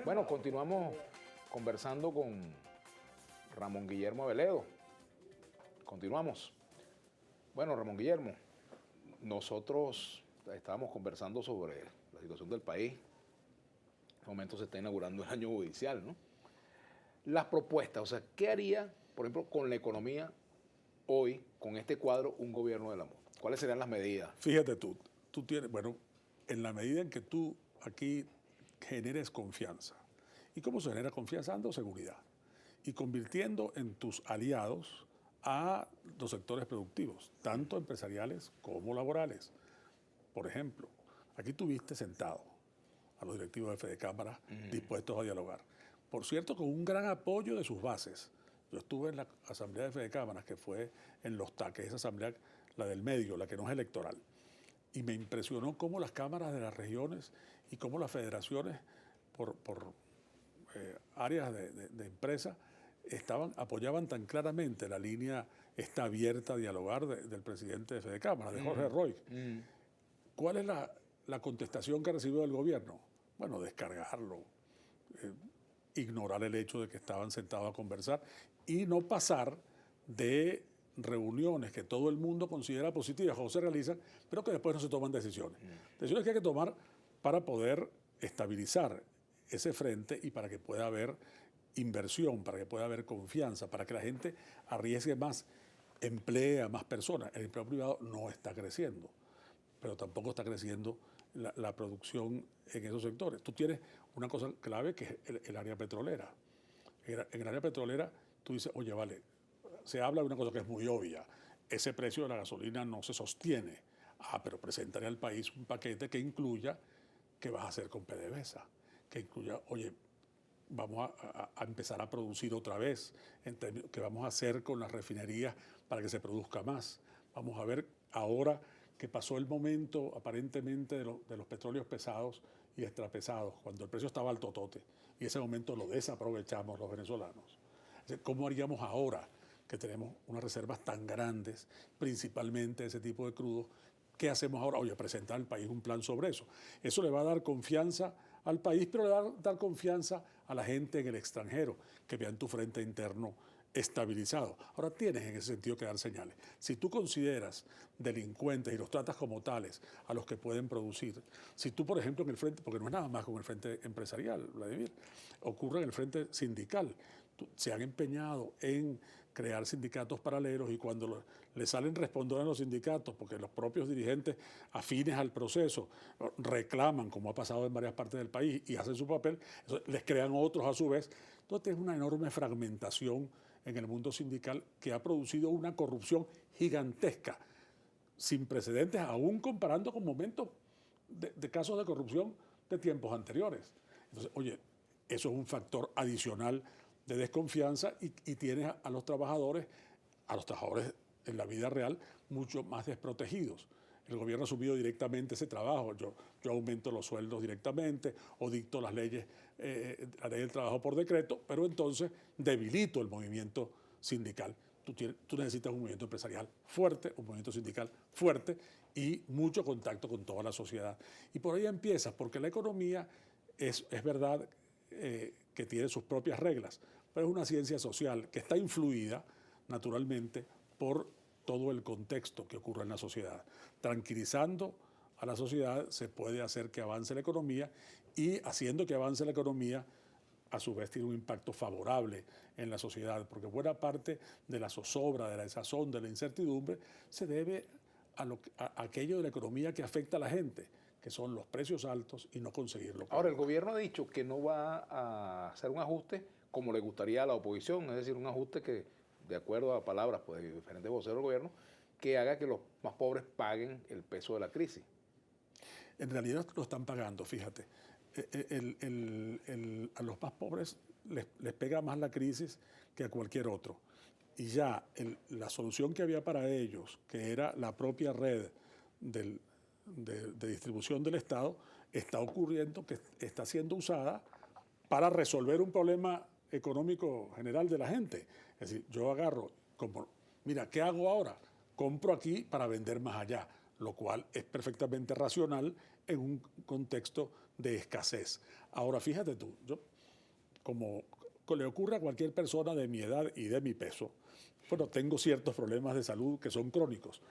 Bueno, continuamos conversando con Ramón Guillermo Aveledo. Continuamos. Bueno, Ramón Guillermo, nosotros estábamos conversando sobre la situación del país. En este momento se está inaugurando el año judicial, ¿no? Las propuestas, o sea, ¿qué haría, por ejemplo, con la economía hoy, con este cuadro, un gobierno del amor? ¿Cuáles serían las medidas? Fíjate tú tienes, bueno, en la medida en que tú aquí generes confianza. ¿Y cómo se genera confianza? Dando seguridad y convirtiendo en tus aliados a los sectores productivos, tanto empresariales como laborales. Por ejemplo, aquí tuviste sentado a los directivos de Fedecámara dispuestos a dialogar. Por cierto, con un gran apoyo de sus bases. Yo estuve en la asamblea de Fedecámaras, que fue en Los Taques, esa asamblea, la del medio, la que no es electoral. Y me impresionó cómo las cámaras de las regiones y cómo las federaciones por áreas de empresa apoyaban tan claramente la línea esta abierta a dialogar del presidente de Fedecámara, de Jorge Roy. ¿Cuál es la contestación que ha recibido del gobierno? Bueno, descargarlo, ignorar el hecho de que estaban sentados a conversar y no pasar de reuniones que todo el mundo considera positivas o se realizan, pero que después no se toman decisiones. Decisiones que hay que tomar para poder estabilizar ese frente y para que pueda haber inversión, para que pueda haber confianza, para que la gente arriesgue más, emplee a más personas. El empleo privado no está creciendo, pero tampoco está creciendo la producción en esos sectores. Tú tienes una cosa clave que es el área petrolera. En el área petrolera tú dices, oye, vale, se habla de una cosa que es muy obvia, ese precio de la gasolina no se sostiene. Pero presentaré al país un paquete que incluya qué vas a hacer con PDVSA, que incluya, oye, vamos a empezar a producir otra vez, qué vamos a hacer con las refinerías para que se produzca más. Vamos a ver ahora que pasó el momento aparentemente de los petróleos pesados y extrapesados, cuando el precio estaba al totote, y ese momento lo desaprovechamos los venezolanos. ¿Cómo haríamos ahora que tenemos unas reservas tan grandes, principalmente ese tipo de crudos? ¿Qué hacemos ahora? Oye, presentar al país un plan sobre eso. Eso le va a dar confianza al país, pero le va a dar confianza a la gente en el extranjero, que vean tu frente interno estabilizado. Ahora tienes en ese sentido que dar señales. Si tú consideras delincuentes y los tratas como tales a los que pueden producir, si tú, por ejemplo, en el frente, porque no es nada más con el frente empresarial, Vladimir, ocurre en el frente sindical, se han empeñado en crear sindicatos paralelos y cuando le salen responder a los sindicatos, porque los propios dirigentes afines al proceso reclaman, como ha pasado en varias partes del país, y hacen su papel, les crean otros a su vez. Entonces tienes una enorme fragmentación en el mundo sindical que ha producido una corrupción gigantesca, sin precedentes, aún comparando con momentos de casos de corrupción de tiempos anteriores. Entonces, oye, eso es un factor adicional de desconfianza y tienes a los trabajadores en la vida real mucho más desprotegidos. El gobierno ha asumido directamente ese trabajo. Yo aumento los sueldos directamente o dicto las leyes, la ley del trabajo por decreto, pero entonces debilito el movimiento sindical. Tú necesitas un movimiento empresarial fuerte, un movimiento sindical fuerte y mucho contacto con toda la sociedad. Y por ahí empiezas, porque la economía es verdad que tiene sus propias reglas, pero es una ciencia social que está influida naturalmente por todo el contexto que ocurre en la sociedad. Tranquilizando a la sociedad se puede hacer que avance la economía y haciendo que avance la economía a su vez tiene un impacto favorable en la sociedad, porque buena parte de la zozobra, de la desazón, de la incertidumbre se debe a aquello de la economía que afecta a la gente, que son los precios altos y no conseguirlo. Ahora, el gobierno ha dicho que no va a hacer un ajuste como le gustaría a la oposición, es decir, un ajuste que, de acuerdo a palabras pues, de diferentes voceros del gobierno, que haga que los más pobres paguen el peso de la crisis. En realidad lo están pagando, fíjate. A los más pobres les pega más la crisis que a cualquier otro. Y ya la solución que había para ellos, que era la propia red de distribución del Estado, está ocurriendo que está siendo usada para resolver un problema económico general de la gente. Es decir, yo agarro, mira, ¿qué hago ahora? Compro aquí para vender más allá, lo cual es perfectamente racional en un contexto de escasez. Ahora, fíjate tú, como le ocurre a cualquier persona de mi edad y de mi peso, bueno, tengo ciertos problemas de salud que son crónicos,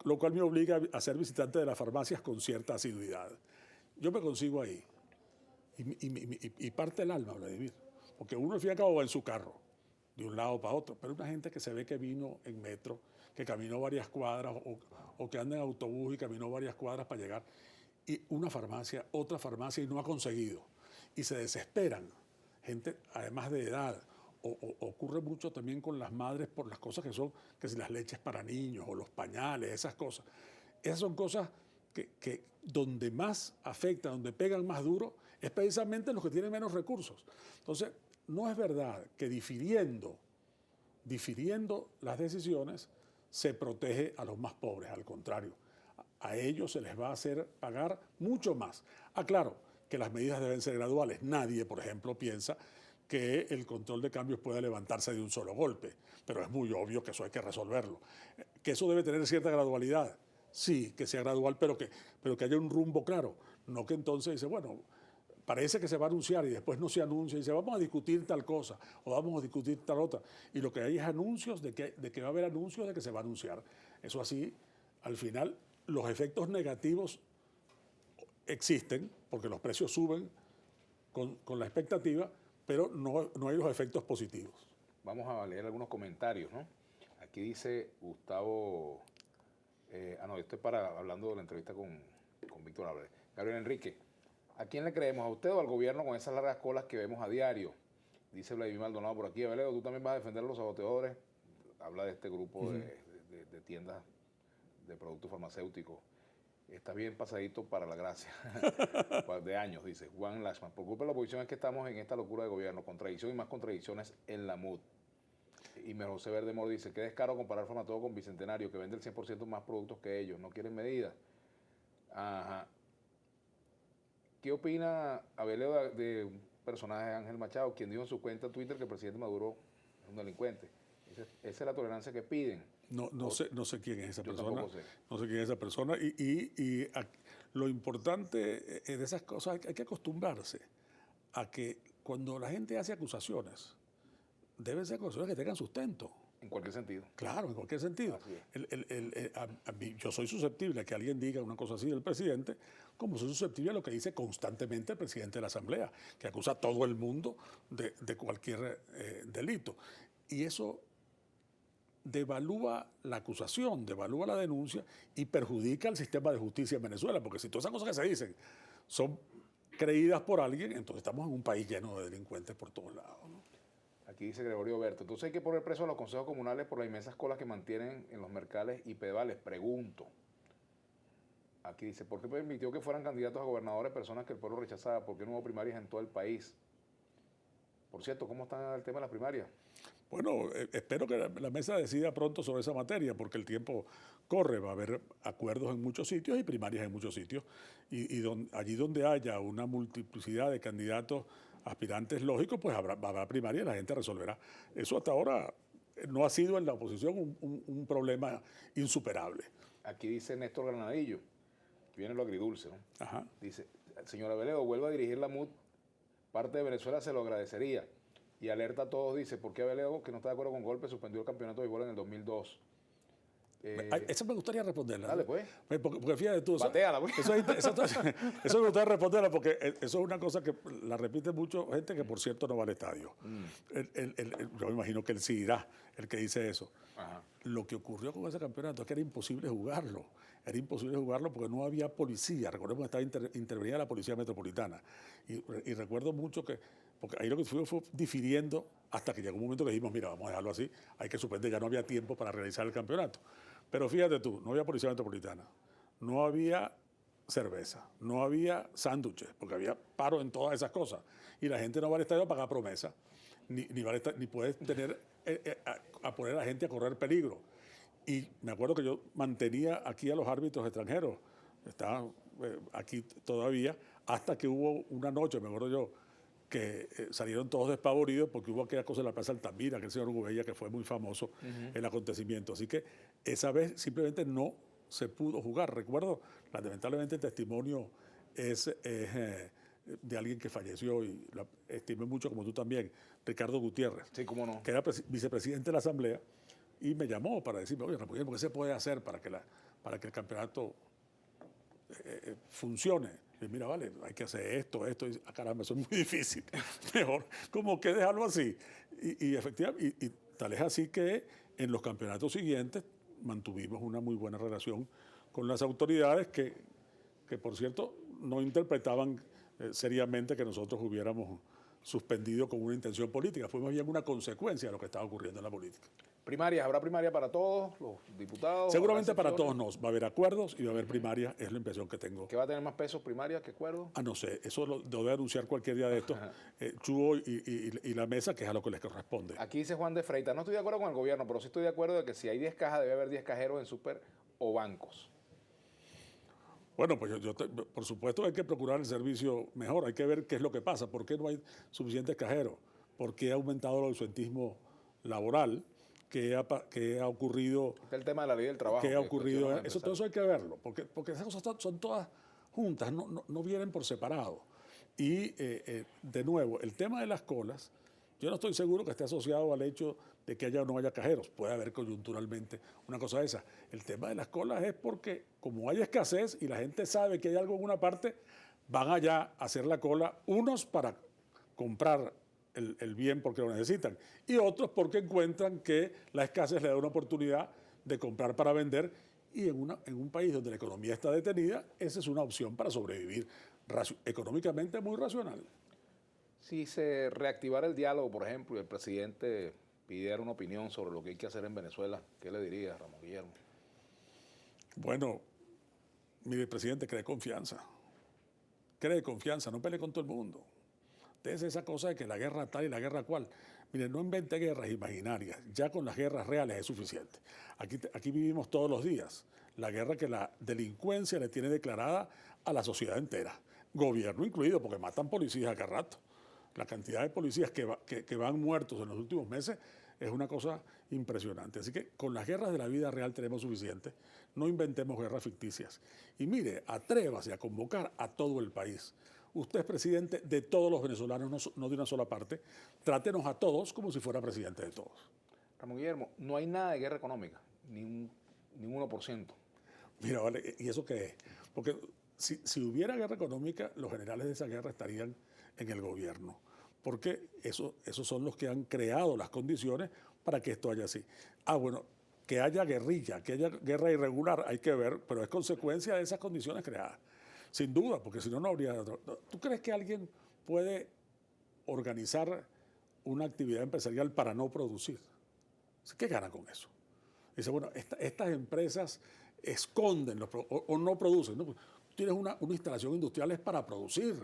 lo cual me obliga a ser visitante de las farmacias con cierta asiduidad. Yo me consigo ahí y parte el alma, Vladimir, porque uno al fin y al cabo va en su carro, de un lado para otro, pero hay una gente que se ve que vino en metro, que caminó varias cuadras o que anda en autobús y caminó varias cuadras para llegar, y una farmacia, otra farmacia y no ha conseguido, y se desesperan, gente además de edad. Ocurre mucho también con las madres por las cosas que son, que si las leches para niños o los pañales, esas cosas. Esas son cosas que donde más afectan, donde pegan más duro, es precisamente los que tienen menos recursos. Entonces, no es verdad que difiriendo las decisiones se protege a los más pobres, al contrario. A ellos se les va a hacer pagar mucho más. Claro que las medidas deben ser graduales. Nadie, por ejemplo, piensa que el control de cambios pueda levantarse de un solo golpe, pero es muy obvio que eso hay que resolverlo. Que eso debe tener cierta gradualidad. Sí, que sea gradual, pero que haya un rumbo claro. No que entonces dice, bueno, parece que se va a anunciar y después no se anuncia y dice, vamos a discutir tal cosa o vamos a discutir tal otra. Y lo que hay es anuncios de que va a haber anuncios de que se va a anunciar. Eso así, al final, los efectos negativos existen porque los precios suben con la expectativa, pero no hay los efectos positivos. Vamos a leer algunos comentarios, ¿no? Aquí dice Gustavo, esto es hablando de la entrevista con Víctor Álvarez. Gabriel Enrique, ¿a quién le creemos? ¿A usted o al gobierno con esas largas colas que vemos a diario? Dice Vladimir Maldonado por aquí. Abeleo, ¿tú también vas a defender a los saboteadores? Habla de este grupo de tiendas de productos farmacéuticos. Está bien pasadito para la gracia. De años, dice Juan Lashman. Por culpa de la oposición es que estamos en esta locura de gobierno. Contradicción y más contradicciones en la MUD. Y José Verde Mor dice, qué descaro comparar Famatodo con Bicentenario, que vende el 100% más productos que ellos. No quieren medidas. Ajá. ¿Qué opina Abeleo de un personaje, Ángel Machado, quien dijo en su cuenta Twitter que el presidente Maduro es un delincuente? Esa es la tolerancia que piden. No sé quién es esa persona. Sé. No sé quién es esa persona. Lo importante de esas cosas, hay que acostumbrarse a que cuando la gente hace acusaciones, deben ser acusaciones que tengan sustento. En cualquier sentido. Claro, en cualquier sentido. Yo soy susceptible a que alguien diga una cosa así del presidente, como soy susceptible a lo que dice constantemente el presidente de la Asamblea, que acusa a todo el mundo de cualquier delito. Y eso devalúa la acusación, devalúa la denuncia y perjudica al sistema de justicia en Venezuela, porque si todas esas cosas que se dicen son creídas por alguien, entonces estamos en un país lleno de delincuentes por todos lados, ¿no? Aquí dice Gregorio Berto, entonces hay que poner preso a los consejos comunales por las inmensas colas que mantienen en los mercales y pedales. Pregunto. Aquí dice, ¿por qué permitió que fueran candidatos a gobernadores personas que el pueblo rechazaba? ¿Por qué no hubo primarias en todo el país? Por cierto, ¿cómo está el tema de las primarias? Bueno, espero que la mesa decida pronto sobre esa materia, porque el tiempo corre, va a haber acuerdos en muchos sitios y primarias en muchos sitios. Allí donde haya una multiplicidad de candidatos aspirantes lógicos, pues habrá primaria y la gente resolverá. Eso hasta ahora no ha sido en la oposición un problema insuperable. Aquí dice Néstor Granadillo, que viene lo agridulce, ¿no? Ajá. Dice, señor Abeleo, vuelva a dirigir la MUD, parte de Venezuela se lo agradecería. Y alerta a todos, dice, ¿por qué Abeleo, que no está de acuerdo con golpe, suspendió el campeonato de béisbol en el 2002? Eso me gustaría responderla. Dale, pues. Porque fíjate tú. Batéala, pues. Eso me gustaría responderla porque eso es una cosa que la repite mucho gente que, por cierto, no va al estadio. Yo me imagino que él sí irá, el que dice eso. Ajá. Lo que ocurrió con ese campeonato es que era imposible jugarlo. Era imposible jugarlo porque no había policía. Recordemos que estaba intervenida la Policía Metropolitana. Y recuerdo mucho que, porque ahí lo que fue difiriendo hasta que llegó un momento que dijimos, mira, vamos a dejarlo así, hay que suspender, ya no había tiempo para realizar el campeonato. Pero fíjate tú, no había Policía Metropolitana, no había cerveza, no había sándwiches, porque había paro en todas esas cosas. Y la gente no va al estadio a pagar promesa, ni puede tener a poner a la gente a correr peligro. Y me acuerdo que yo mantenía aquí a los árbitros extranjeros, estaban aquí todavía, hasta que hubo una noche, me acuerdo yo, que salieron todos despavoridos porque hubo aquella cosa en la Plaza Altamira, aquel señor Gubella que fue muy famoso el acontecimiento. Así que esa vez simplemente no se pudo jugar. Recuerdo, lamentablemente el testimonio es de alguien que falleció y lo estimé mucho como tú también, Ricardo Gutiérrez, Sí, cómo no. que era vicepresidente de la Asamblea, y me llamó para decirme, oye, Ramón Guillermo, ¿qué se puede hacer para que el campeonato funcione? Y mira, vale, hay que hacer esto, y caramba, eso es muy difícil. Mejor como que dejarlo así. Y efectivamente, y tal es así que en los campeonatos siguientes mantuvimos una muy buena relación con las autoridades que por cierto, no interpretaban seriamente que nosotros hubiéramos suspendido con una intención política. Fue más bien una consecuencia de lo que estaba ocurriendo en la política. Primarias, ¿habrá primaria para todos los diputados? Seguramente para todos no. Va a haber acuerdos y va a haber primarias, es la impresión que tengo. ¿Qué va a tener más peso, primaria que acuerdo? No sé, eso lo debe anunciar cualquier día de estos, Chuo y la mesa, que es a lo que les corresponde. Aquí dice Juan de Freitas, no estoy de acuerdo con el gobierno, pero sí estoy de acuerdo de que si hay 10 cajas, debe haber 10 cajeros en súper o bancos. Bueno, pues por supuesto hay que procurar el servicio mejor, hay que ver qué es lo que pasa, por qué no hay suficientes cajeros, por qué ha aumentado el ausentismo laboral, qué ha ocurrido. Este es el tema de la ley del trabajo. ¿Qué ha ocurrido? Todo eso hay que verlo, porque esas cosas son todas juntas, no vienen por separado. Y de nuevo, el tema de las colas, yo no estoy seguro que esté asociado al hecho de que haya o no haya cajeros. Puede haber coyunturalmente una cosa de esa. El tema de las colas es porque como hay escasez y la gente sabe que hay algo en una parte, van allá a hacer la cola, unos para comprar el bien porque lo necesitan y otros porque encuentran que la escasez le da una oportunidad de comprar para vender, y en un país donde la economía está detenida, esa es una opción para sobrevivir económicamente muy racional. Si se reactivara el diálogo, por ejemplo, y el presidente pidiera una opinión sobre lo que hay que hacer en Venezuela, ¿qué le diría, Ramón Guillermo? Bueno, mire, presidente, cree confianza, no pelee con todo el mundo. Entonces esa cosa de que la guerra tal y la guerra cual, mire, no invente guerras imaginarias, ya con las guerras reales es suficiente. Aquí vivimos todos los días la guerra que la delincuencia le tiene declarada a la sociedad entera, gobierno incluido, porque matan policías a cada rato. La cantidad de policías que van muertos en los últimos meses es una cosa impresionante. Así que con las guerras de la vida real tenemos suficiente. No inventemos guerras ficticias. Y mire, atrévase a convocar a todo el país. Usted es presidente de todos los venezolanos, no de una sola parte. Trátenos a todos como si fuera presidente de todos. Ramón Guillermo, no hay nada de guerra económica, ni un 1%. Mira, vale, ¿y eso qué es? Porque si hubiera guerra económica, los generales de esa guerra estarían en el gobierno, porque esos son los que han creado las condiciones para que esto haya así. Bueno, que haya guerrilla, que haya guerra irregular, hay que ver, pero es consecuencia de esas condiciones creadas, sin duda, porque si no, no habría... ¿Tú crees que alguien puede organizar una actividad empresarial para no producir? ¿Qué gana con eso? Dice, bueno, estas empresas esconden o no producen. ¿No? Tienes una instalación industrial, es para producir.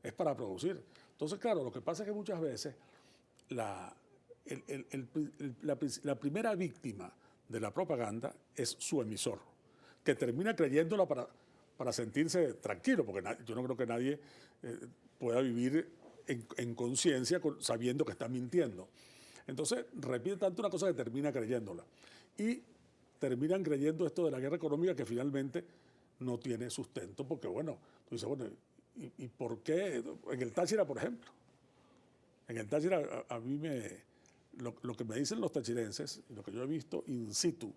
Entonces, claro, lo que pasa es que muchas veces la primera víctima de la propaganda es su emisor, que termina creyéndola para sentirse tranquilo, porque yo no creo que nadie pueda vivir en conciencia sabiendo que está mintiendo. Entonces, repite tanto una cosa que termina creyéndola. Y terminan creyendo esto de la guerra económica que finalmente no tiene sustento, porque bueno, tú dices, bueno, ¿y por qué? En el Táchira, por ejemplo. En el Táchira, a mí lo que me dicen los tachirenses, lo que yo he visto in situ,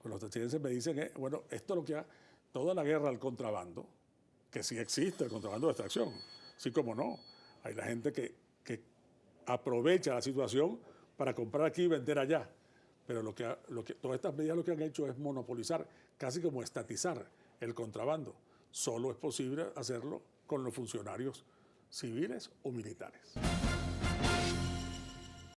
los tachirenses me dicen que, bueno, esto es lo que ha, toda la guerra al contrabando, que sí existe el contrabando de extracción, sí como no. Hay la gente que aprovecha la situación para comprar aquí y vender allá. Pero todas estas medidas lo que han hecho es monopolizar, casi como estatizar el contrabando. Solo es posible hacerlo con los funcionarios civiles o militares.